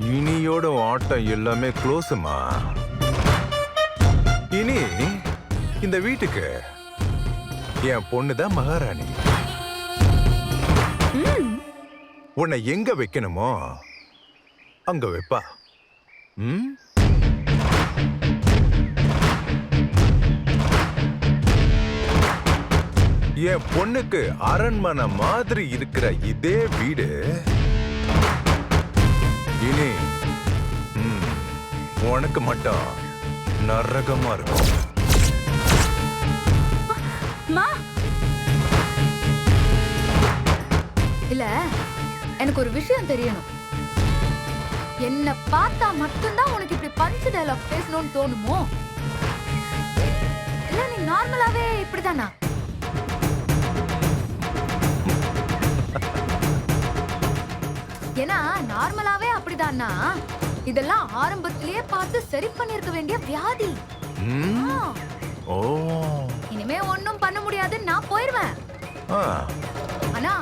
இனியோட ஆட்டம் எல்லாமே க்ளோஸ்மா. இனி இந்த வீட்டுக்கு என் பொண்ணுதான் மகாராணி. உன்னை எங்க வைக்கணுமோ அங்க வைப்பா. என் பொண்ணுக்கு அரண்மனை மாதிரி இருக்கிற இதே வீடு இனி உனக்கு மட்டும் நரகமா இருக்கும். இல்ல, எனக்கு ஒரு விஷயம் தெரியணும். என்ன பார்த்தா மட்டும்தான் உனக்கு இப்படி பஞ்ச் டயலாக் பேசணும்னு தோணுமோ? இல்ல நீ நார்மலாவே இப்படிதானா? ஏன்னா நார்மலாவே அப்படிதானா? இதெல்லாம் ஆரம்பத்திலேயே பார்த்து சரி பண்ணிருக்க வேண்டிய வியாதி. இனிமே ஒண்ணும் பண்ண முடியாது, நான் போயிருவேன். ஆனா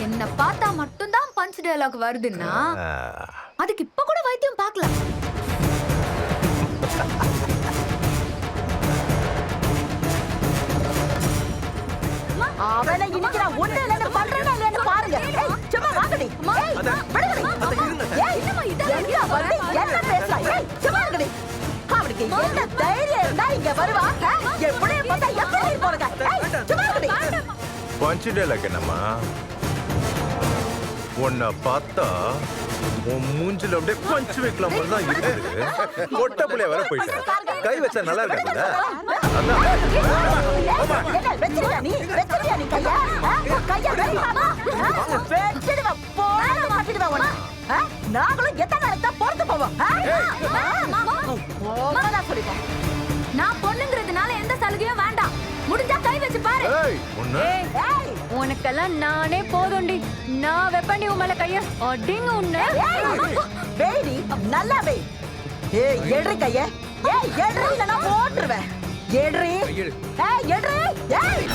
என்ன பார்த்தா மட்டும்தான் பஞ்ச் டயலாக் வருதுன்னா அதுக்கு இப்ப கூட வைத்தியம் பார்க்கலாம். அவனை இன்னைக்கு நான் ஒண்ணு இல்லன்னு பண்றேன்னா இல்லன்னு பாருங்க. ஏய் சும்மா வாங்கடி. ஏய் விடுங்கடி. ஏய் என்ன பேசுறா? ஏய் சும்மா இருங்கடி. அவனுக்கு என்ன தைரியம் இருந்தா இங்க வருவா? எப்படி பார்த்தா எப்படி போறங்க? ஏய் சும்மா இருங்கடி. பஞ்ச் டயலாக் என்னம்மா? உன்னை பார்த்தா உன் மூஞ்சில அப்படியே பஞ்ச் வைக்கலாம் போல தான் இருக்குது. கொட்ட புள்ளைய வர போயிட்டேன். கை வச்சா நல்லா இருக்காதுல்ல? வெச்சிரியா நீ கையா? கையா வெறிமாமா? வெச்சிடுவா போட மாட்டிடுவா உன்னை. நாங்களும் எத்தனை நாளைக்கு தான் பொறுத்து போவோம்? நான் சொல்லிட்டேன். நான் பொண்ணுங்கிறதுனால எந்த சலுகையும் வேண்டாம். முடிஞ்சா கை வச்சு பாரு. உனக்கெல்லாம் நானே போதும்டி. நான் வெப்பண்டி உமல கைய அடிங்க உன்னை. வேடி நல்லா வே. ஏய் எட்ரி கைய. ஏய் எட்ரி இல்லனா போட்டுருவேன். எட்ரி. ஏய் எட்ரி. ஏய்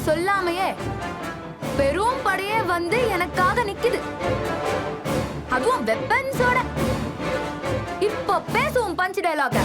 சொல்லாமையே பெரும் படையே வந்து எனக்காக நிக்குது. அதுவும் வெப்பன்ஸோட. இப்ப பேசுவோம் பஞ்ச் டயலாக.